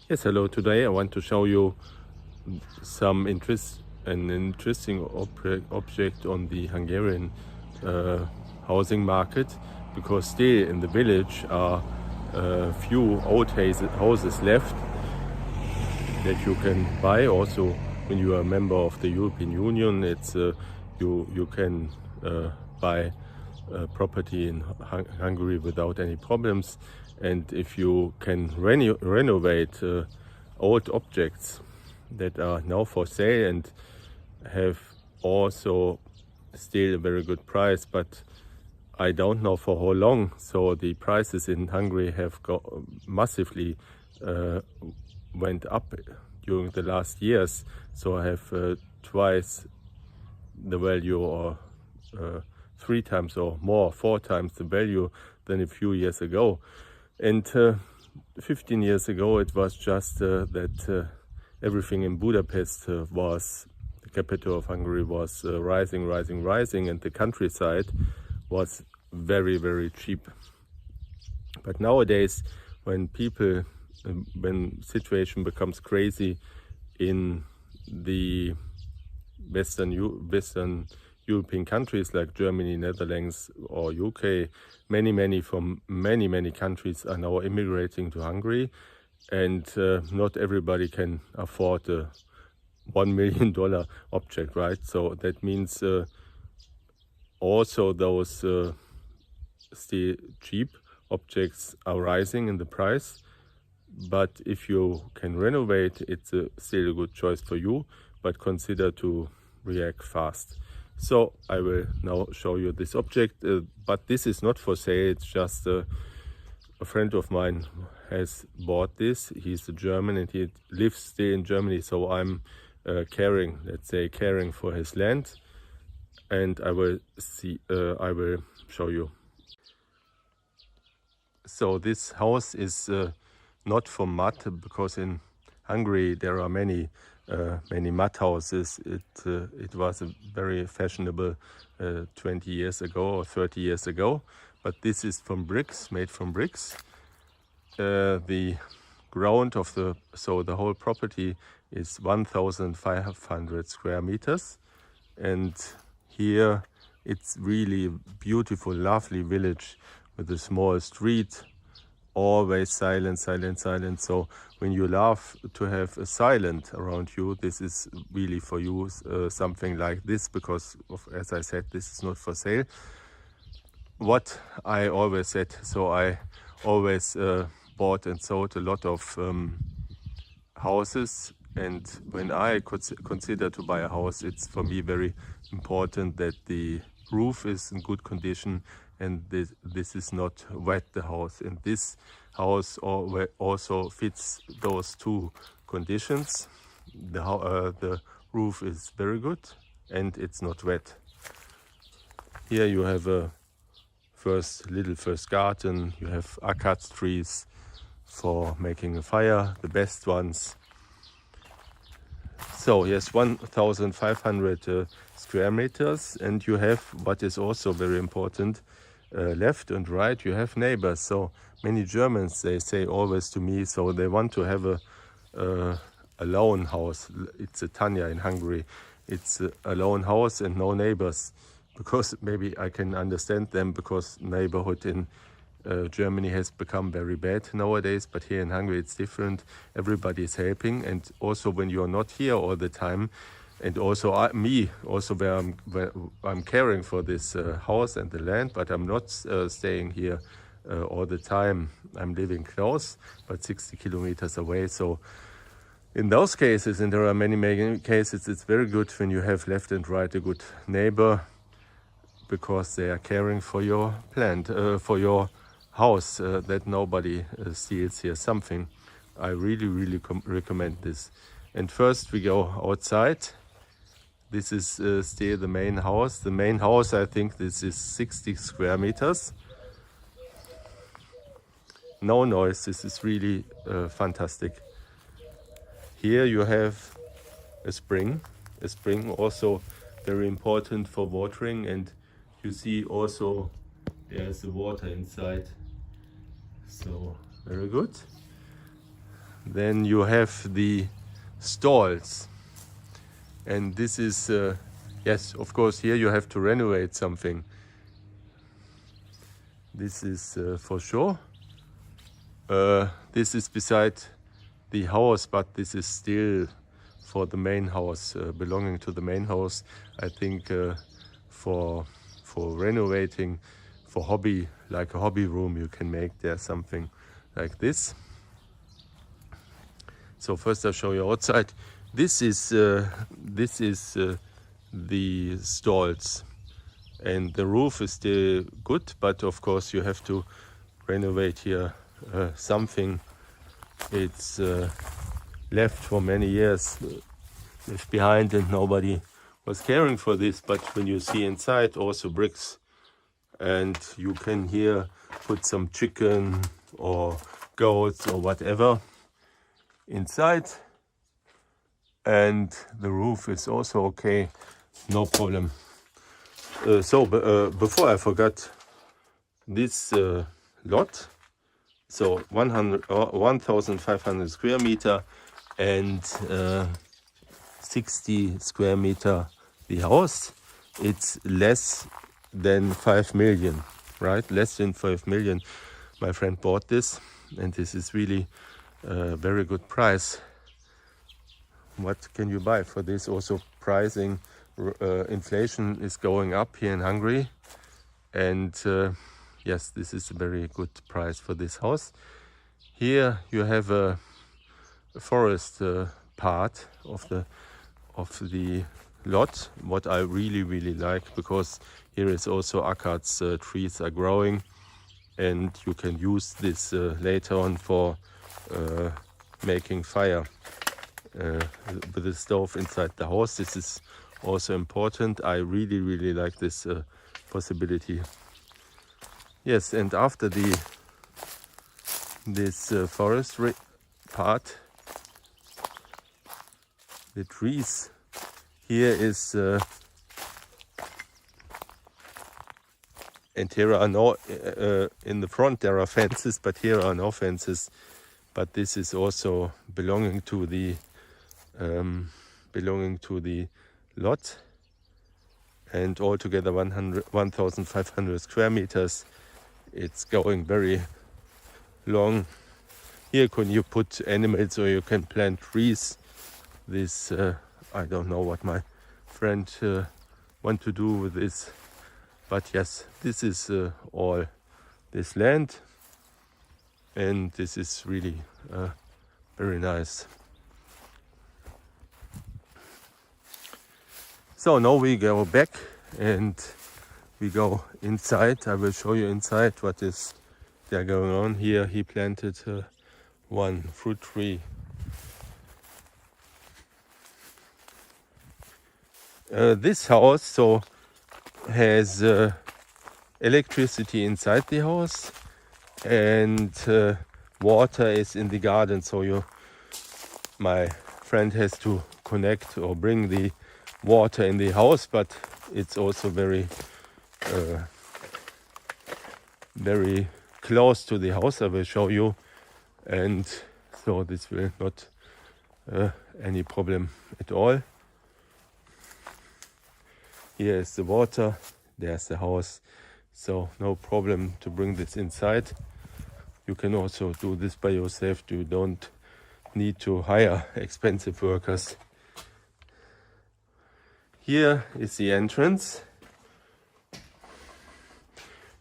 Yes, hello. Today I want to show you some interesting object on the Hungarian uh, housing market, because still in the village are a few old houses left that you can buy. Also, when you are a member of the European Union, it's you can buy property in Hungary without any problems. And if you can renovate old objects that are now for sale and have also still a very good price, but I don't know for how long. So the prices in Hungary have massively uh, went up during the last years. So I have twice the value, or uh, 3 times or more, 4 times the value than a few years ago. And 15 years ago, it was just that everything in Budapest was, the capital of Hungary, was rising, and the countryside was very, very cheap. But nowadays, when situation becomes crazy in the Western European countries like Germany, Netherlands, or UK, many from many countries are now immigrating to Hungary, and not everybody can afford a $1 million object, right? So that means also those still cheap objects are rising in the price. But if you can renovate, it's still a good choice for you, but consider to react fast. So I will now show you this object, but this is not for sale. It's just a friend of mine has bought this. He's a German and he lives still in Germany, so I'm caring for his land, and I will show you. So this house is not from mud, because in Hungary there are many mud houses. It was a very fashionable 20 years ago or 30 years ago, but this is from bricks, made from bricks. The ground of the whole property is 1,500 square meters, and here it's really a beautiful, lovely village with a small street, always silent. So when you love to have a silent around you, this is really for you, something like this, because as I said, this is not for sale. What I always said, so I always bought and sold a lot of houses, and when I could consider to buy a house, it's for me very important that the roof is in good condition and this is not wet, the house. And this house also fits those two conditions. The roof is very good and it's not wet. Here you have a first garden. You have akat trees for making a fire, the best ones. So yes, 1,500 square meters, and you have, what is also very important, left and right, you have neighbors. So many Germans, they say always to me, so they want to have a lone house. It's a Tanya in Hungary. It's a lone house and no neighbors, because maybe I can understand them, because neighborhood in Germany has become very bad nowadays, but here in Hungary it's different. Everybody is helping, and also when you are not here all the time, and also where I'm caring for this house and the land, but I'm not staying here all the time. I'm living close, but 60 kilometers away. So in those cases, and there are many cases, it's very good when you have left and right a good neighbor, because they are caring for your plant, for your house, that nobody steals here something. I really recommend this. And first we go outside. This is still the main house. The main house, I think this is 60 square meters. No noise. This is really fantastic. Here you have a spring. A spring also very important for watering, and you see also there's the water inside. So very good. Then you have the stalls, and this is yes, of course, here you have to renovate something. This is for sure. This is beside the house, but this is still for the main house, belonging to the main house. I think for renovating, for hobby, like a hobby room, you can make there something like this. So first I'll show you outside. This is the stalls, and the roof is still good, but of course you have to renovate here something. It's left for many years, left behind, and nobody was caring for this. But when you see inside, also bricks, and you can here put some chicken or goats or whatever inside, and the roof is also okay, no problem. Before I forgot, this lot, so 1,500 square meter and 60 square meter the house, it's less than 5 million, right? Less than 5 million. My friend bought this, and this is really a very good price. What can you buy for this? Also pricing, inflation is going up here in Hungary, and yes, this is a very good price for this house. Here you have a forest part of the lot, what I really like, because here is also accords, trees are growing, and you can use this later on for making fire with the stove inside the house. This is also important. I really like this possibility. Yes, and after this forest part, the trees, here is and here are no in the front there are fences, but here are no fences. But this is also belonging to the lot, and altogether 1,500 square meters. It's going very long. Here can you put animals, or you can plant trees. This I don't know what my friend want to do with this, but yes, this is all this land, and this is really very nice. So now we go back and we go inside. I will show you inside what is there going on. Here he planted one fruit tree. This house so has electricity inside the house, and water is in the garden. So my friend has to connect or bring the water in the house, but it's also very close to the house. I will show you, and so this will not any problem at all. Here is the water, there's the house, so no problem to bring this inside. You can also do this by yourself. You don't need to hire expensive workers. Here is the entrance,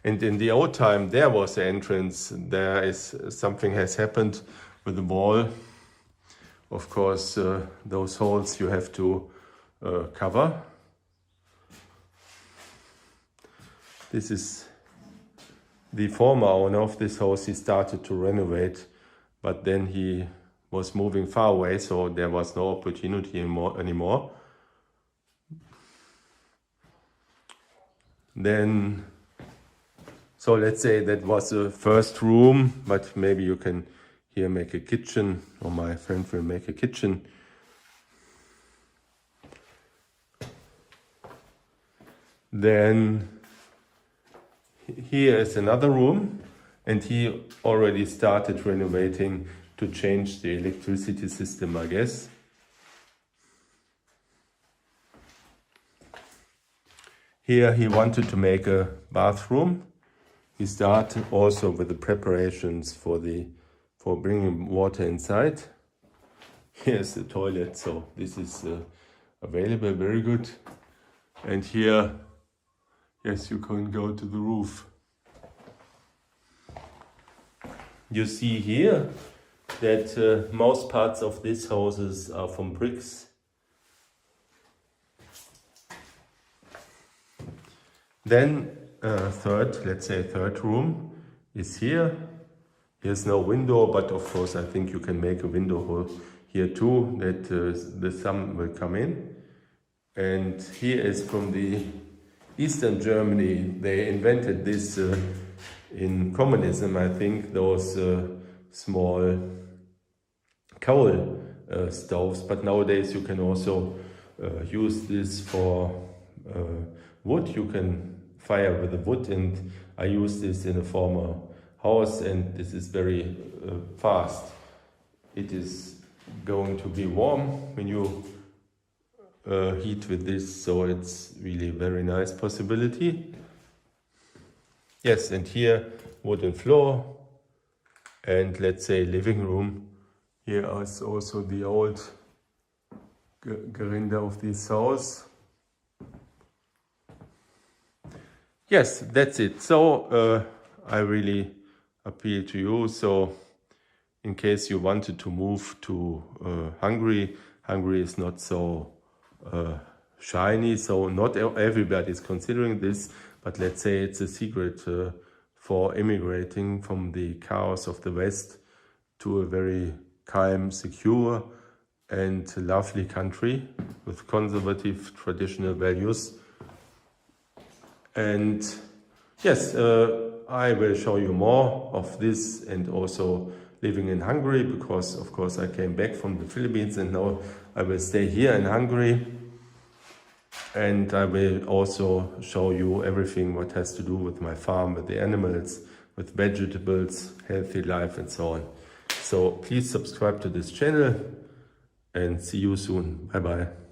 and in the old time there was the entrance. There is something has happened with the wall. Of course, those holes you have to cover. This is the former owner of this house. He started to renovate, but then he was moving far away, so there was no opportunity anymore. Then, so let's say that was the first room, but maybe you can here make a kitchen, or my friend will make a kitchen. Then here is another room, and he already started renovating to change the electricity system, I guess. Here he wanted to make a bathroom. He started also with the preparations for bringing water inside. Here's the toilet, so this is available, very good. And here, yes, you can go to the roof. You see here that most parts of these houses are from bricks. Then third room is here. Here's no window, but of course I think you can make a window hole here too, that the sun will come in. And here is from the Eastern Germany. They invented this in communism, I think, those small coal stoves. But nowadays you can also use this for wood. You can fire with the wood, and I use this in a former house, and this is very fast. It is going to be warm when you heat with this, so it's really a very nice possibility. Yes, and here wooden floor, and let's say living room. Here is also the old Gerinde of this house. Yes, that's it. So I really appeal to you. So in case you wanted to move to Hungary, Hungary is not so shiny, so not everybody is considering this, but let's say it's a secret for immigrating from the chaos of the West to a very calm, secure and lovely country with conservative traditional values. And yes, I will show you more of this, and also living in Hungary, because of course I came back from the Philippines and now I will stay here in Hungary. And I will also show you everything what has to do with my farm, with the animals, with vegetables, healthy life and so on. So please subscribe to this channel and see you soon. Bye bye.